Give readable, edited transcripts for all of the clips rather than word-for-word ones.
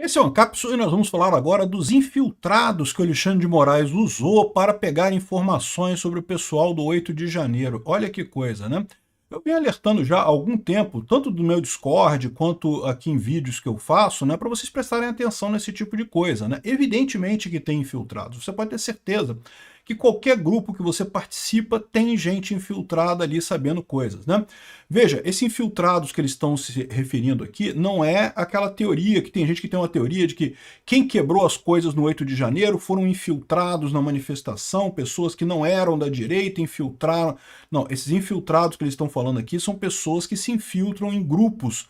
Esse é o Ancapsu e nós vamos falar agora dos infiltrados que o Alexandre de Moraes usou para pegar informações sobre o pessoal do 8 de janeiro. Olha que coisa, né? Eu venho alertando já há algum tempo, tanto do meu Discord quanto aqui em vídeos que eu faço, né, para vocês prestarem atenção nesse tipo de coisa, né? Evidentemente que tem infiltrados, você pode ter certeza que qualquer grupo que você participa tem gente infiltrada ali sabendo coisas, né? Veja, esses infiltrados que eles estão se referindo aqui não é aquela teoria, que tem gente que tem uma teoria de que quem quebrou as coisas no 8 de janeiro foram infiltrados na manifestação, pessoas que não eram da direita infiltraram. Não, esses infiltrados que eles estão falando aqui são pessoas que se infiltram em grupos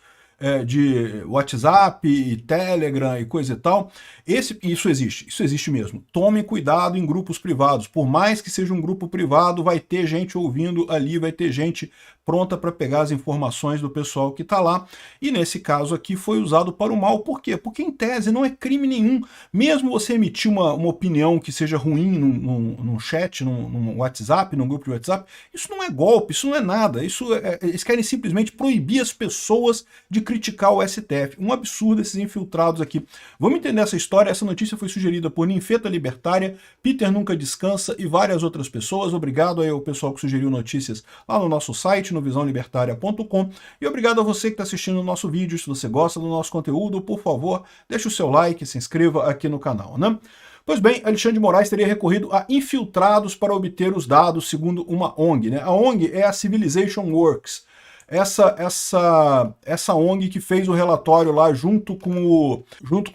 de WhatsApp e Telegram e coisa e tal. Isso existe mesmo. Tomem cuidado em grupos privados. Por mais que seja um grupo privado, vai ter gente ouvindo ali, vai ter gente pronta para pegar as informações do pessoal que está lá. E nesse caso aqui foi usado para o mal. Por quê? Porque em tese não é crime nenhum. Mesmo você emitir uma opinião que seja ruim num chat, num WhatsApp, num grupo de WhatsApp, isso não é golpe, isso não é nada. Eles querem simplesmente proibir as pessoas de criticar o STF. Um absurdo esses infiltrados aqui. Vamos entender essa história. Essa notícia foi sugerida por Ninfeta Libertária, Peter Nunca Descansa e várias outras pessoas. Obrigado aí ao pessoal que sugeriu notícias lá no nosso site, no visãolibertaria.com, e obrigado a você que está assistindo o nosso vídeo. Se você gosta do nosso conteúdo, por favor, deixe o seu like, se inscreva aqui no canal, né? Pois bem, Alexandre de Moraes teria recorrido a infiltrados para obter os dados, segundo uma ONG, né? A ONG é a Civilization Works. Essa ONG que fez o relatório lá junto com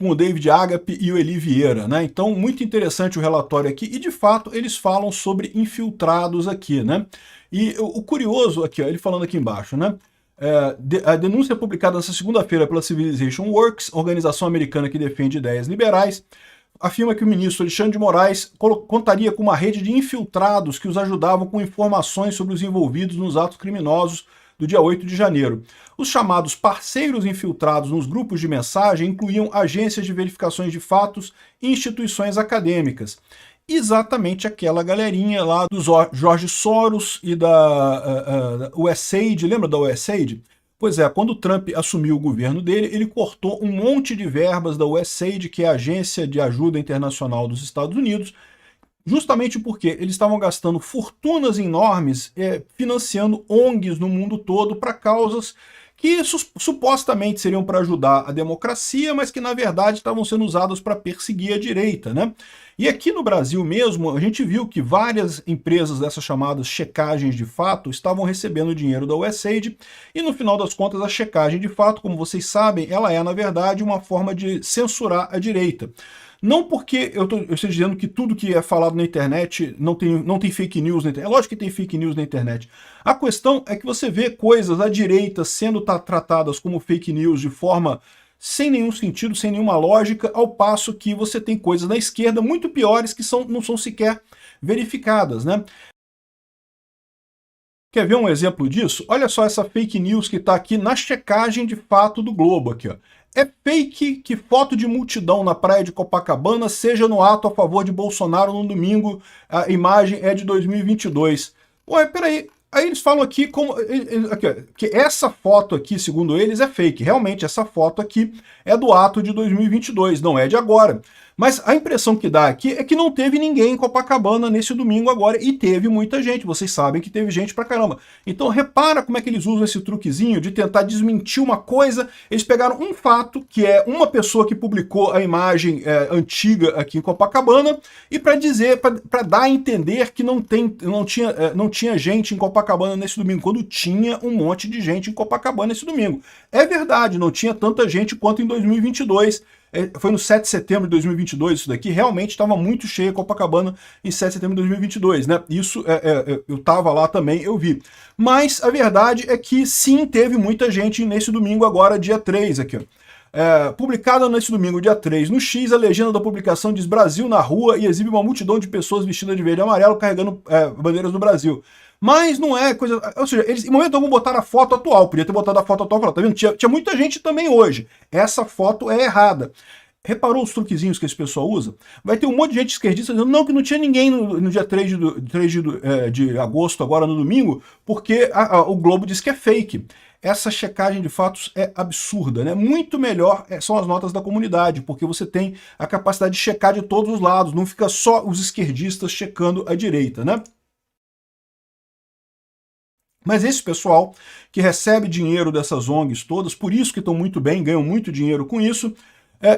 o David Agape e o Eli Vieira, né? Então, muito interessante o relatório aqui, e de fato eles falam sobre infiltrados aqui, né? E o curioso aqui, ó, ele falando aqui embaixo, né? A denúncia publicada nesta segunda-feira pela Civilization Works, organização americana que defende ideias liberais, afirma que o ministro Alexandre de Moraes contaria com uma rede de infiltrados que os ajudavam com informações sobre os envolvidos nos atos criminosos do dia 8 de janeiro. Os chamados parceiros infiltrados nos grupos de mensagem incluíam agências de verificações de fatos e instituições acadêmicas. Exatamente aquela galerinha lá do Jorge Soros e da USAID, lembra da USAID? Pois é, quando o Trump assumiu o governo dele, ele cortou um monte de verbas da USAID, que é a Agência de Ajuda Internacional dos Estados Unidos, justamente porque eles estavam gastando fortunas enormes financiando ONGs no mundo todo para causas que supostamente seriam para ajudar a democracia, mas que na verdade estavam sendo usadas para perseguir a direita, né? E aqui no Brasil mesmo, a gente viu que várias empresas dessas chamadas checagens de fato estavam recebendo dinheiro da USAID, e no final das contas a checagem de fato, como vocês sabem, ela é na verdade uma forma de censurar a direita. Não porque eu esteja dizendo que tudo que é falado na internet não tem fake news na internet. É lógico que tem fake news na internet. A questão é que você vê coisas à direita sendo tratadas como fake news de forma sem nenhum sentido, sem nenhuma lógica, ao passo que você tem coisas na esquerda muito piores que não são sequer verificadas, né? Quer ver um exemplo disso? Olha só essa fake news que está aqui na checagem de fato do Globo aqui, ó. É fake que foto de multidão na praia de Copacabana seja no ato a favor de Bolsonaro no domingo, a imagem é de 2022. Ué, peraí, aí eles falam aqui que essa foto aqui, segundo eles, é fake. Realmente, essa foto aqui é do ato de 2022, não é de agora. Mas a impressão que dá aqui é que não teve ninguém em Copacabana nesse domingo agora, e teve muita gente, vocês sabem que teve gente pra caramba. Então repara como é que eles usam esse truquezinho de tentar desmentir uma coisa. Eles pegaram um fato, que é uma pessoa que publicou a imagem antiga aqui em Copacabana, e para dar a entender que não tinha gente em Copacabana nesse domingo, quando tinha um monte de gente em Copacabana nesse domingo. É verdade, não tinha tanta gente quanto em 2022, foi no 7 de setembro de 2022 isso daqui, realmente estava muito cheia Copacabana em 7 de setembro de 2022, né? Isso, eu estava lá também, eu vi. Mas a verdade é que sim, teve muita gente nesse domingo agora, dia 3 aqui, ó. Publicada nesse domingo, dia 3, no X, a legenda da publicação diz Brasil na rua e exibe uma multidão de pessoas vestidas de verde e amarelo carregando bandeiras do Brasil. Mas não é coisa... Ou seja, eles em momento algum botaram a foto atual. Podia ter botado a foto atual e falar, tá vendo? Tinha muita gente também hoje. Essa foto é errada. Reparou os truquezinhos que esse pessoal usa? Vai ter um monte de gente esquerdista dizendo não, que não tinha ninguém no dia 3 de agosto, agora no domingo, porque o Globo diz que é fake. essa checagem de fatos é absurda, né? Muito melhor são as notas da comunidade, porque você tem a capacidade de checar de todos os lados, não fica só os esquerdistas checando a direita, né? Mas esse pessoal que recebe dinheiro dessas ONGs todas, por isso que estão muito bem, ganham muito dinheiro com isso,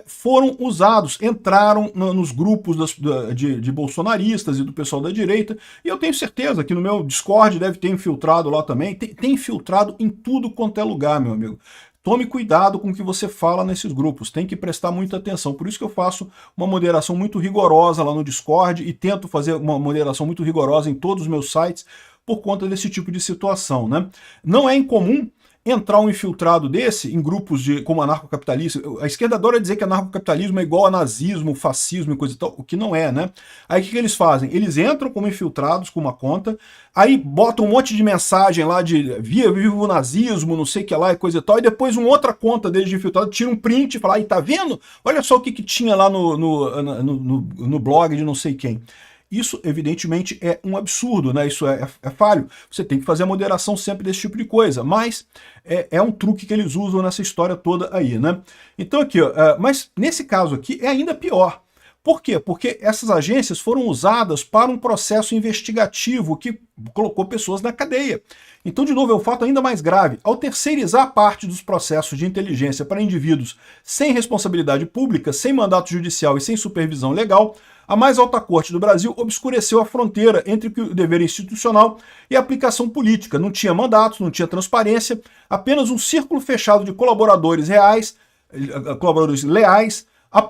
foram usados, entraram nos grupos de bolsonaristas e do pessoal da direita, e eu tenho certeza que no meu Discord deve ter infiltrado lá também, tem infiltrado em tudo quanto é lugar, meu amigo. Tome cuidado com o que você fala nesses grupos, tem que prestar muita atenção. Por isso que eu faço uma moderação muito rigorosa lá no Discord e tento fazer uma moderação muito rigorosa em todos os meus sites por conta desse tipo de situação, né? Não é incomum entrar um infiltrado desse em grupos como anarcocapitalismo. A esquerda adora dizer que anarcocapitalismo é igual a nazismo, fascismo e coisa e tal, o que não é, né? Aí o que eles fazem? Eles entram como infiltrados com uma conta, aí botam um monte de mensagem lá de viva o nazismo, não sei o que lá e coisa e tal, e depois uma outra conta deles de infiltrado tira um print e fala, aí tá vendo? Olha só o que tinha lá no blog de não sei quem. Isso, evidentemente, é um absurdo, né? Isso é falho. Você tem que fazer a moderação sempre desse tipo de coisa, mas é um truque que eles usam nessa história toda aí, né? Então aqui, ó, mas nesse caso aqui é ainda pior. Por quê? Porque essas agências foram usadas para um processo investigativo que colocou pessoas na cadeia. Então, de novo, é um fato ainda mais grave. Ao terceirizar parte dos processos de inteligência para indivíduos sem responsabilidade pública, sem mandato judicial e sem supervisão legal, a mais alta corte do Brasil obscureceu a fronteira entre o dever institucional e a aplicação política. Não tinha mandatos, não tinha transparência, apenas um círculo fechado de colaboradores leais,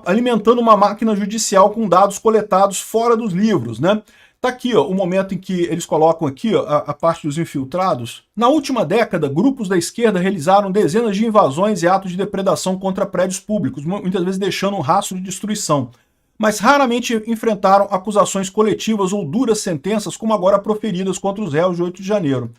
alimentando uma máquina judicial com dados coletados fora dos livros, né? Tá aqui, ó, o momento em que eles colocam aqui, ó, a parte dos infiltrados. Na última década, grupos da esquerda realizaram dezenas de invasões e atos de depredação contra prédios públicos, muitas vezes deixando um rastro de destruição, mas raramente enfrentaram acusações coletivas ou duras sentenças como agora proferidas contra os réus de 8 de janeiro.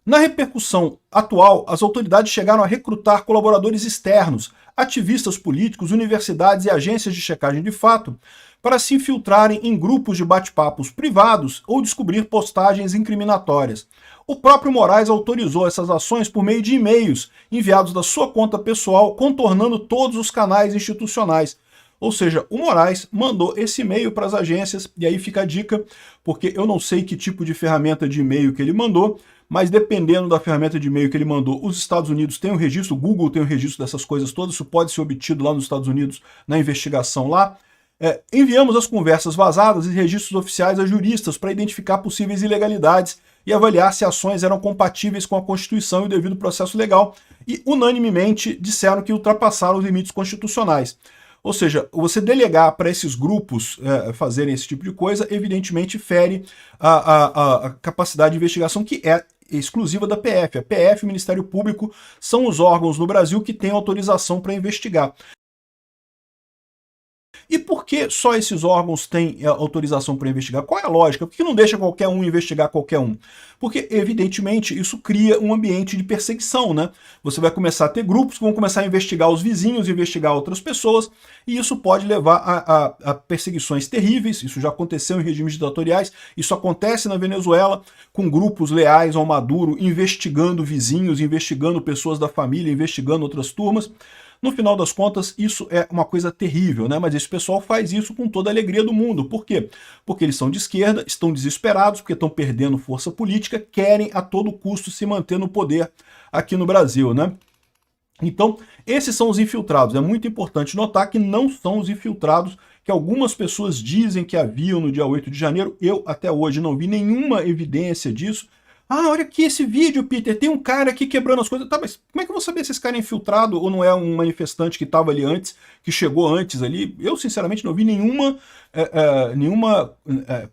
Na repercussão atual, as autoridades chegaram a recrutar colaboradores externos, ativistas políticos, universidades e agências de checagem de fato, para se infiltrarem em grupos de bate-papos privados ou descobrir postagens incriminatórias. O próprio Moraes autorizou essas ações por meio de e-mails enviados da sua conta pessoal, contornando todos os canais institucionais. Ou seja, o Moraes mandou esse e-mail para as agências, e aí fica a dica, porque eu não sei que tipo de ferramenta de e-mail que ele mandou, mas dependendo da ferramenta de e-mail que ele mandou, os Estados Unidos têm um registro, o Google tem um registro dessas coisas todas, isso pode ser obtido lá nos Estados Unidos na investigação lá. Enviamos as conversas vazadas e registros oficiais a juristas para identificar possíveis ilegalidades e avaliar se ações eram compatíveis com a Constituição e o devido processo legal, e unanimemente disseram que ultrapassaram os limites constitucionais. Ou seja, você delegar para esses grupos fazerem esse tipo de coisa, evidentemente fere a capacidade de investigação que é exclusiva da PF. A PF e o Ministério Público são os órgãos no Brasil que têm autorização para investigar. E por que só esses órgãos têm autorização para investigar? Qual é a lógica? Por que não deixa qualquer um investigar qualquer um? Porque, evidentemente, isso cria um ambiente de perseguição, né? Você vai começar a ter grupos que vão começar a investigar os vizinhos, investigar outras pessoas, e isso pode levar a perseguições terríveis. Isso já aconteceu em regimes ditatoriais, isso acontece na Venezuela, com grupos leais ao Maduro investigando vizinhos, investigando pessoas da família, investigando outras turmas. No final das contas, isso é uma coisa terrível, né? Mas esse pessoal faz isso com toda a alegria do mundo. Por quê? Porque eles são de esquerda, estão desesperados, porque estão perdendo força política, querem a todo custo se manter no poder aqui no Brasil, né? Então, esses são os infiltrados. É muito importante notar que não são os infiltrados que algumas pessoas dizem que haviam no dia 8 de janeiro. Eu, até hoje, não vi nenhuma evidência disso. Ah, olha aqui esse vídeo, Peter, tem um cara aqui quebrando as coisas. Tá, mas como é que eu vou saber se esse cara é infiltrado ou não é um manifestante que estava ali antes, que chegou antes ali? Eu, sinceramente, não vi nenhuma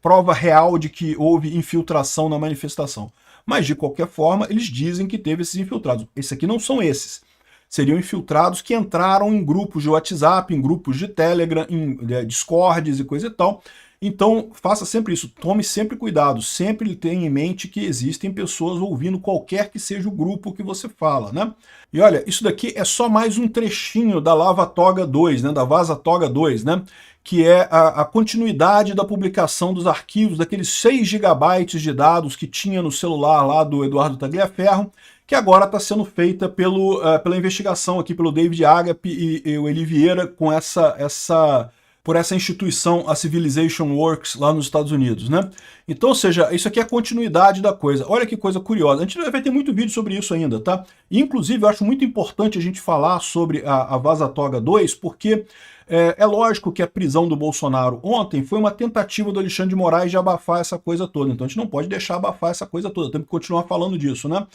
prova real de que houve infiltração na manifestação. Mas, de qualquer forma, eles dizem que teve esses infiltrados. Esses aqui não são esses. Seriam infiltrados que entraram em grupos de WhatsApp, em grupos de Telegram, em Discords e coisa e tal. Então, faça sempre isso, tome sempre cuidado, sempre tenha em mente que existem pessoas ouvindo qualquer que seja o grupo que você fala, né? E olha, isso daqui é só mais um trechinho da Lava Toga 2, né, da Vaza Toga 2, né? Que é a continuidade da publicação dos arquivos, daqueles 6 GB de dados que tinha no celular lá do Eduardo Tagliaferro, que agora está sendo feita pela investigação aqui pelo David Agape e o Eli Vieira por essa instituição, a Civilization Works, lá nos Estados Unidos, né? Então, ou seja, isso aqui é a continuidade da coisa. Olha que coisa curiosa. A gente vai ter muito vídeo sobre isso ainda, tá? E, inclusive, eu acho muito importante a gente falar sobre a Vaza Toga 2, porque é lógico que a prisão do Bolsonaro ontem foi uma tentativa do Alexandre de Moraes de abafar essa coisa toda. Então, a gente não pode deixar abafar essa coisa toda. Temos que continuar falando disso, né?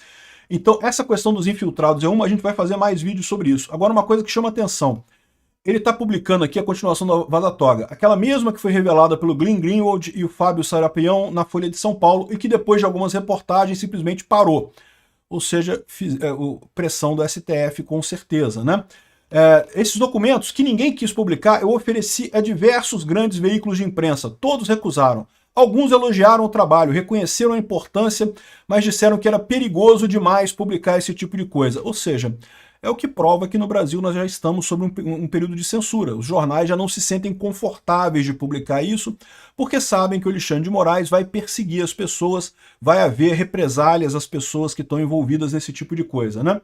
Então, essa questão dos infiltrados é uma, a gente vai fazer mais vídeos sobre isso. Agora, uma coisa que chama atenção. Ele está publicando aqui a continuação da Vaza Toga, aquela mesma que foi revelada pelo Glenn Greenwald e o Fábio Serapião na Folha de São Paulo e que depois de algumas reportagens simplesmente parou. Ou seja, pressão do STF com certeza, né? Esses documentos que ninguém quis publicar, eu ofereci a diversos grandes veículos de imprensa, todos recusaram. Alguns elogiaram o trabalho, reconheceram a importância, mas disseram que era perigoso demais publicar esse tipo de coisa. Ou seja, é o que prova que no Brasil nós já estamos sob um período de censura. Os jornais já não se sentem confortáveis de publicar isso, porque sabem que o Alexandre de Moraes vai perseguir as pessoas, vai haver represálias às pessoas que estão envolvidas nesse tipo de coisa, né?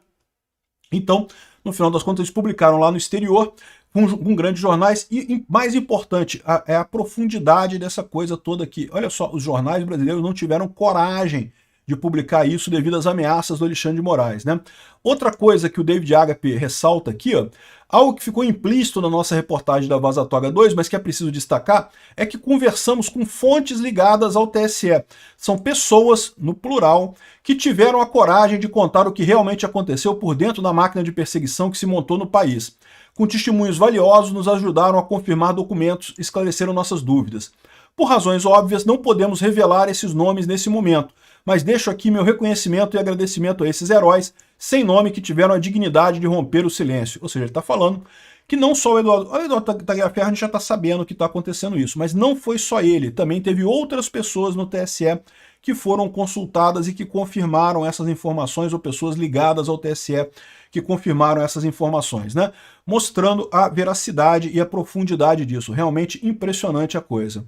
Então, no final das contas, eles publicaram lá no exterior, com grandes jornais, e mais importante, é a profundidade dessa coisa toda aqui. Olha só, os jornais brasileiros não tiveram coragem de publicar isso devido às ameaças do Alexandre de Moraes, né? Outra coisa que o David Agape ressalta aqui, ó, algo que ficou implícito na nossa reportagem da Vaza Toga 2, mas que é preciso destacar, é que conversamos com fontes ligadas ao TSE. São pessoas, no plural, que tiveram a coragem de contar o que realmente aconteceu por dentro da máquina de perseguição que se montou no país. Com testemunhos valiosos, nos ajudaram a confirmar documentos, esclareceram nossas dúvidas. Por razões óbvias, não podemos revelar esses nomes nesse momento, mas deixo aqui meu reconhecimento e agradecimento a esses heróis sem nome que tiveram a dignidade de romper o silêncio. Ou seja, ele está falando que não só o Eduardo Tagliaferro, a gente já está sabendo que está acontecendo isso, mas não foi só ele, também teve outras pessoas no TSE que foram consultadas e que confirmaram essas informações, ou pessoas ligadas ao TSE que confirmaram essas informações, né? Mostrando a veracidade e a profundidade disso. Realmente impressionante a coisa.